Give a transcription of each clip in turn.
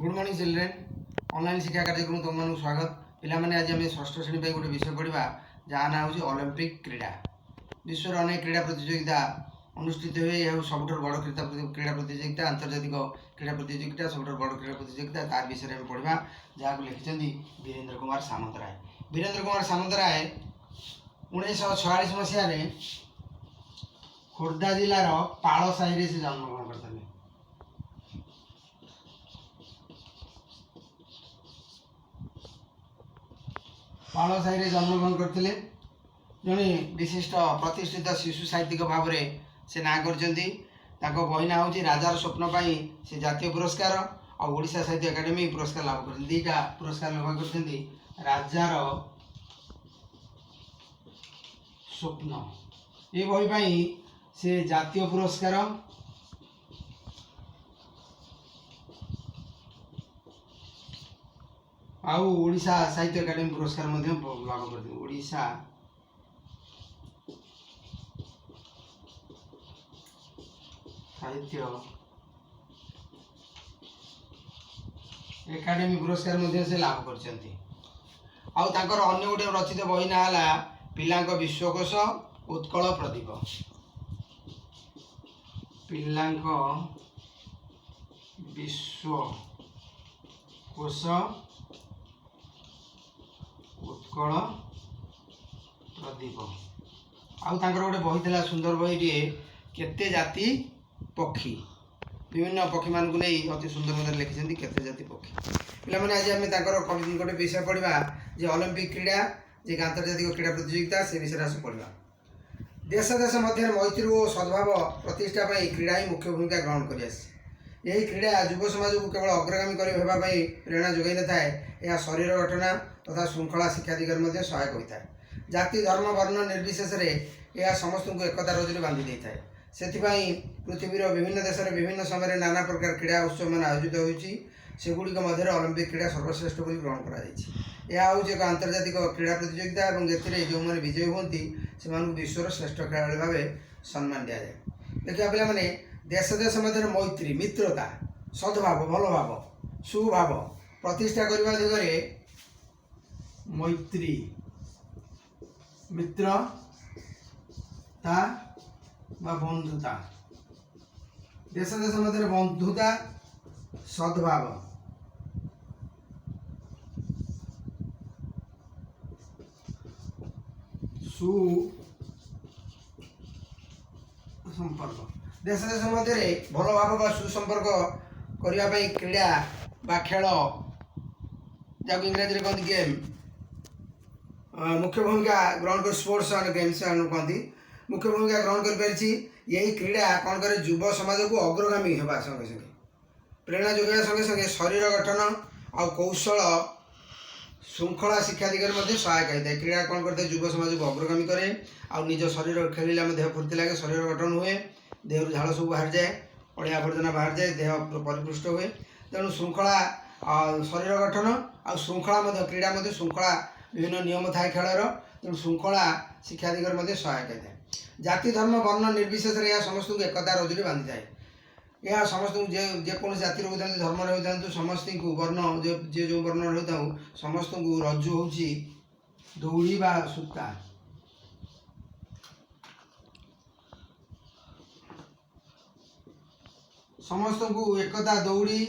Good morning children online शिक्षा कार्यक्रम तुम मानक स्वागत पिलामाने आज आम षष्ठ श्रेणी गोटे विषय पढ़ा जहाँ ना हूँ ओलंपिक क्रीड़ा विश्व अनेक क्रीड़ा प्रतियोगिता अनुष्ठित हुए यह सबुठ बड़ क्रीड़ा प्रतियोगिता आंतर्जातिक क्रीड़ा प्रतियोगिता सबुठ बड़ क्रीड़ा प्रतियोगिता तार विषय में पढ़ा जहाँ को लिखिं वीरेंद्र कुमार सामंतराय। वीरेंद्र कुमार सामंतराय 1946 मसीह खोर्धा जिलार पाल साहि से जन्मग्रहण करते। पाल साहि जन्मग्रहण करते जड़े विशिष्ट प्रतिष्ठित शिशु साहित्यिक भाव में से ना कर बही ना हूँ राजार स्वप्न से जातीय पुरस्कार और ओडिशा साहित्य एकाडेमी पुरस्कार लाभ कर दीटा पुरस्कार लाभ कर राजार स्वप्न ये बही से जातीय पुरस्कार आउ ओडिशा साहित्य एकाडेमी पुरस्कार लाभ करते। ओडिशा साहित्य एकाडेमी पुरस्कार से लाभ करछंती। आउ तांकर अन्य गोटे रचित बही ना है पिलांक विश्वकोश उत्कल प्रदीप। पिलांक विश्वकोश उत्कल प्रदीप। आउ तांकर गोटे बही थिला सुंदर बहीटे केते जाति पक्षी विभिन्न पक्षी मान नहीं अति सुंदर मत लिखिं केते जाति पक्षी पे आज आम गोटे विषय पढ़ा जे ओलंपिक क्रीड़ा जे आंतर्जातिक क्रीड़ा प्रतियोगिता से विषय आस पढ़ा। देश देश मध्य मैत्री और सद्भाव प्रतिष्ठा क्रीड़ा ही मुख्य भूमिका ग्रहण कर यही क्रीड़ा युव समाज को केवल अग्रगामी करने प्रेरणा जोगाई न थाए यह शरीर गठन तथा श्रृंखला शिक्षा दिगरे सहायक होता है। जाति धर्म वर्ण निर्विशेष यह समस्त को एकता रोजरे बांधि देता है। से पृथ्वीर विभिन्न देश में विभिन्न समय नाना प्रकार क्रीड़ा उत्सव मान आयोजित होगुड़िक मध्य ओलंपिक क्रीड़ा सर्वश्रेष्ठ ग्रहण कर एक आंतर्जातिक क्रीड़ा प्रतियोगिता और जो मैंने विजयी होती से विश्वर श्रेष्ठ खेलाड़ी भाव सम्मान दि जाए। देखा पे देश देश मध्य मैत्री मित्रता सद्भाव भल भाव सुभाव प्रतिष्ठा करने दिगरे मैत्री मित्रता बंधुता देश देश मध्य बंधुता सद्भाव सुसंपर्क देश देश मध्य भल भाव सुसंपर्क करने क्रीड़ा बा खेल जहाँ इंग्राजी में कहते गेम मुख्य भूमिका ग्रहण कर स्पोर्ट्स एंड गेम्स कहती मुख्य भूमिका ग्रहण कर यही क्रीड़ा कौन करे युव समाज को अग्रगामी होगा संगे संगे प्रेरणा जोगाइवा संगे संगे शरीर गठन आ कौशल श्रृंखला शिक्षा दिगरे सहायक होता है। क्रीड़ा कौन करते युव समाज को अग्रगामी करे आ निज शरीर खेलिले देह फूर्ति लगे शरीर गठन हुए देह झाड़ सब बाहर जाए अड़िया आवर्जना बाहर जाए देह परिपुष्ट हुए तेणु श्रृंखला शरीर गठन आ श्रृंखला क्रीड़ा श्रृंखला विभिन्न नियम थाए खेलर तेणु श्रृंखला शिक्षा दिगरे सहायक होता है। जाति धर्म वर्ण निर्विशेष यह समस्त को एकता रोजरे बांधि थाए। यह समस्त जेको जाति होता धर्म होता समस्त को वर्ण जे जो वर्ण होता समस्त को रज्जु हूँ दौड़ी बा सूता समस्त को एकता दौड़ी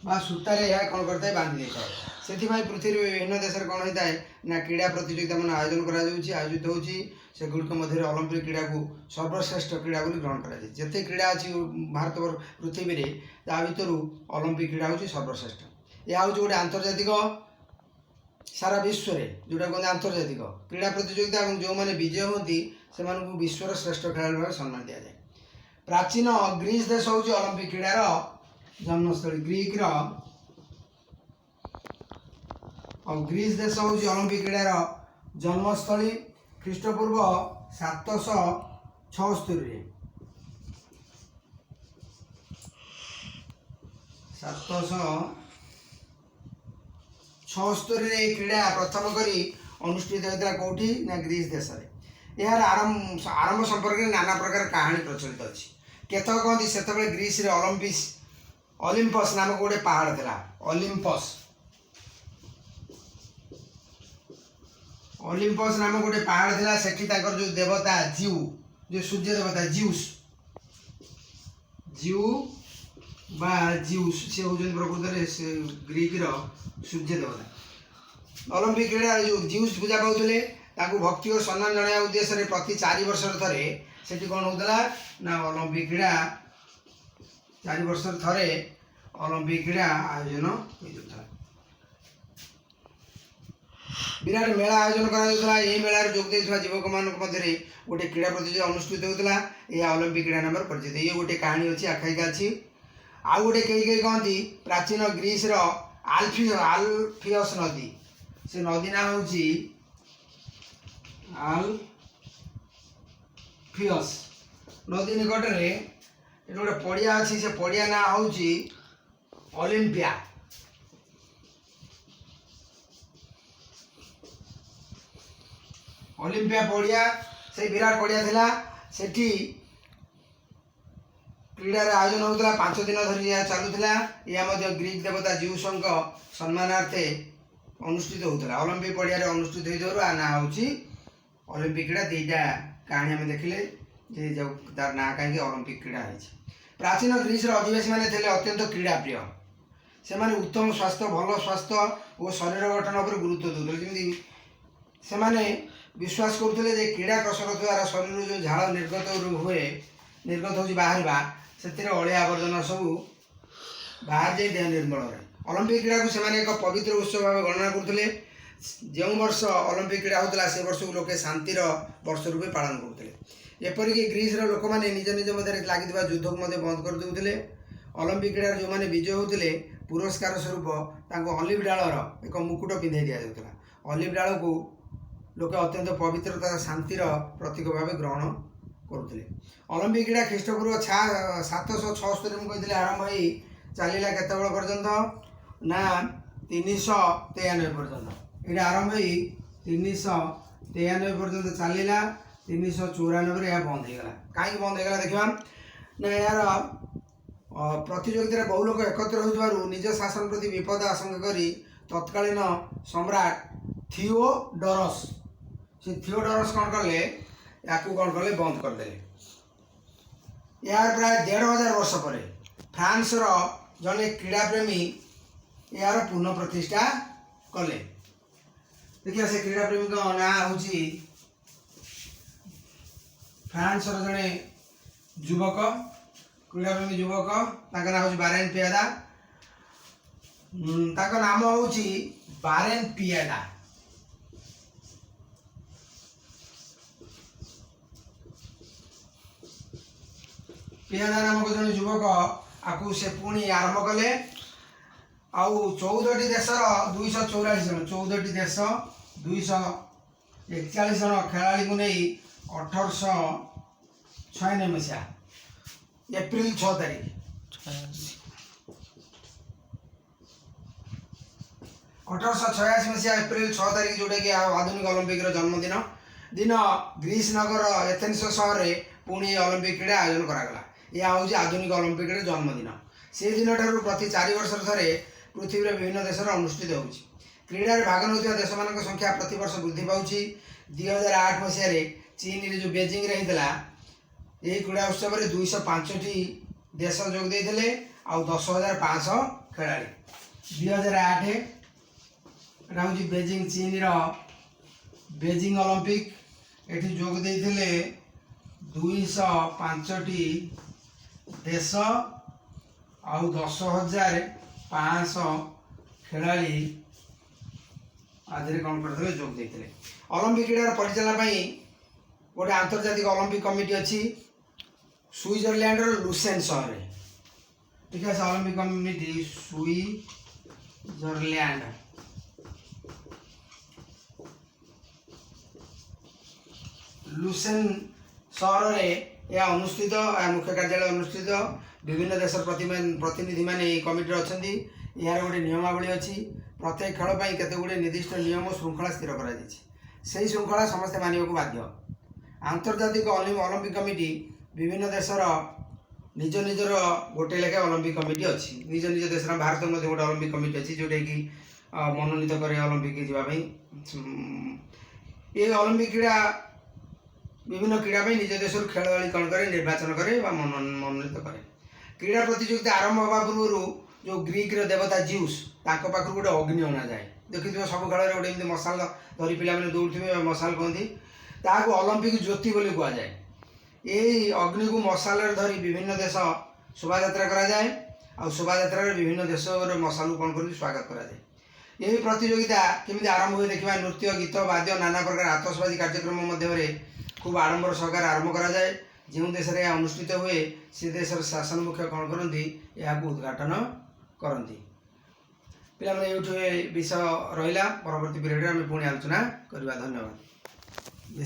बा सूतार यह कौन करता है बांधि देता है। से पृथ्वी विभिन्न देश में कौन होता है ना क्रीड़ा प्रतियोगिता मान आयोजन आयोजित होगी गुड़िक मध्य ओलंपिक क्रीड़ा को सर्वश्रेष्ठ क्रीड़ा ग्रहण कर जिते क्रीड़ा अच्छी भारत पृथ्वी में ता भर ओलंपिक क्रीड़ा हूँ सर्वश्रेष्ठ। यह हूँ गोटे आंतर्जातिक सारा विश्व में जोटा कहते आंतर्जातिक क्रीड़ा प्रतियोगिता और जो मैंने विजय होती से विश्वर श्रेष्ठ खेलाड़ी भाव सम्मान दि जाए। प्राचीन ग्रीस देश हूँ ओलंपिक क्रीड़ार जन्मस्थली ग्रीस देश हूँ ओलंपिक क्रीड़ार जन्मस्थली ख्रीष्टपूर्व 776 क्रीड़ा प्रथम करी अनुष्ठित होता कौटी ना ग्रीस देश में। यार आरंभ संपर्क में नाना प्रकार कहानी प्रचलित अच्छी केतक कहती से ग्रीस रे ओलंपिक्स ओलंपस नामक गोटे पहाड़ था ओलंपस ओलंपस नामक गोटे पहाड़ था सेठी ताकर जो देवता जीव जो सूर्य देवता जीउस जीव बा जीउस से होजन प्रकृत ग्रीक रो सूर्य देवता ओलंपिक क्रीड़ा जो जीउस पूजा पाउले ताकू भक्ति और सम्मान जनाया उद्देश्य प्रति 4 वर्ष थे सेठी कौन होता ना ओलंपिक क्रीड़ा 4 वर्ष थे ओलंपिक क्रीड़ा आयोजन होता विराट मेला आयोजन करा मेलार जोग देइथवा युवक मान मध्य गोटे क्रीड़ा प्रतियोगिता अनुष्ठित होता यह ओलंपिक क्रीड़ा नाम परिचित ये गोटे कहानी अच्छी आख्यायिका अच्छी आउ गोटे कई कहती प्राचीन ग्रीस आल्फियस नदी से नदी ना हूँ आल्फियस नदी निकट में गोटे पड़िया अच्छी से पड़िया ना हूँ ओलंपिया ओलंपिया पड़िया से विराट पड़िया थिला सेठी क्रीडार आयोजन होता 5 दिन धरी यह चलुला यह ग्रीक देवता जीउसंक सम्मानार्थे अनुष्ठित होता ओलंपिक पड़िया अनुष्ठित होता ना हूँ ओलंपिक क्रीड़ा 2टा कहानी आम देखिले जो तार ना कहीं ओलंपिक क्रीड़ा है प्राचीन ग्रीस अधिवासी मैंने थे अत्यंत क्रीड़ा प्रिय से उत्तम स्वास्थ्य भल स्वास्थ्य और शरीर गठन पर गुरुत्व दूसरे जमी से विश्वास करुले क्रीड़ा कसरत द्वारा शरीर जो झाड़ निर्गत हुए निर्गत हो बाहर से अलिया आवर्जना सब बाहर जाए देह निर्मल है ओलंपिक क्रीड़ा को सेमाने एक पवित्र उत्सव भाव गणना करते जो वर्ष ओलंपिक क्रीड़ा होता से वर्ष को लोके शांतिर वर्ष रूपे पालन करते एपरिक ग्रीस लोक मैंने निज निज मध्य लगी युद्ध को बंद कर देते ओलंपिक क्रीड़ा जो मैंने विजय होते पुरस्कार स्वरूप अलिव डालर एक मुकुट पिंधाई दि जाता अलिव डाल को लोके अत्यंत पवित्रता शांतिर प्रतीक भाव ग्रहण करुले ओलंपिक क्रीड़ा ख्रीष्टपूर्व 776 मुझे आरंभ हो चलला केत पर्यंत ना 393 पर्यंत ये आरंभ हो 393 पर्यंत चलला 394 यह बंद होगा कहीं बंद होगा देखा ना यार प्रतियोगिता बहु लोग एकत्र हो निज शासन प्रति विपद आशंका कर तत्कालीन सम्राट थियोडोरस से थियोडोरस कौन कले या कौन कले बंद करदे यार प्राय 1500 वर्ष पर फ्रांस जड़े क्रीड़ाप्रेमी यार पुनः प्रतिष्ठा कले देखिए से क्रीड़ाप्रेमी ना हूँ फ्रांस जड़े युवक क्रीड़ाप्रेमी युवक ना हूँ बारेन पियादा नाम हूँ बारेन पियादा पियादा नामक जन युवक आपको से पुणी आरंभ कले आउ 14टी देशर 244 जन 14टी देश 241 जन खेला को नहीं 1896 मसीहा एप्रिल 6 तारीख 1886 मसीहा एप्रिल 6 तारीख जोटा कि आधुनिक ओलंपिक जन्मदिन दिन ग्रीस नगर एथेन्स सहर में पुणी ओलंपिक क्रीड़ा आयोजन करागला यह हूँ आधुनिक ओलंपिक जन्मदिन से दिन ठार प्रति 4 वर्ष थे पृथ्वी विभिन्न देश अनुष्ठित हो क्रीडार भाग नौ देश मान संख्या प्रति वर्ष वृद्धि पाँच 2008 मसीह चीन रे जो बेजिंग होता यही क्रीड़ा उत्सव में 205टी देश जोग देते आउ 10,500 खेलाड़ी 2008 हूँ बेजिंग चीन बेजिंग ओलंपिक एटी जोग देते 205टी देश आउ 10,500 खेलाड़ी आदि कौन करते जोग देते ओलंपिक क्रीडार परिचालन गोटे आंतर्जातिक ओलंपिक कमिटी अच्छी स्विट्जरलैंड लुसेन सहर ठीक है ओलंपिक कमिटी स्विट्जरलैंड लुसेन सहर में यह अनुष्ठित मुख्य कार्यालय अनुष्ठित विभिन्न देश प्रतिनिधि मैंने कमिटी अच्छा यार गोटे नियमावली अच्छी प्रत्येक खेल केते गुड़े निर्दिष्ट नियम श्रृंखला स्थिर कर श्रृंखला समस्ते मानक बाध्य आंतर्जातिक ओलंपिक कमिटी विभिन्न देशर निज निजर गोटे लेखा ओलंपिक कमिटी अच्छी निज निज देश भारत में गोटे ओलंपिक कमिटी अच्छी जोटा कि मनोनीत करे ओलंपिक जावाई ये ओलंपिक क्रीड़ा विभिन्न क्रीड़ा निज देश खेल कौन करे निर्वाचन करे मनोनीत करे क्रीड़ा प्रतियोगिता आरंभ होगा पूर्व जो ग्रीक देवता जीउस ताको पाखु गोटे अग्नि अना जाए देखिए सब खेल गोटे एमती मशाल धरी पिला दौड़े मशाल कहती ताकू ओलंपिक ज्योति बोली कहुए यही अग्नि को मशाल धरी विभिन्न देश शोभा यात्रा करा जाए आ शोभा यात्रा विभिन्न देश मशाल को कौन कर स्वागत करा जाए यही प्रतियोगिता केमी आरंभ हुए देखा नृत्य गीत वाद्य नाना प्रकार आतशबाजी कार्यक्रम मध्य खूब आडंबर सहकार आरंभ करा जाए जो देश में अनुष्ठित हुए से देशर शासन मुख्य कौन करती यहाँ उद्घाटन करती पिला ये विषय रहा परवर्ती पीरियड में पुणी आलोचना करवा। धन्यवाद।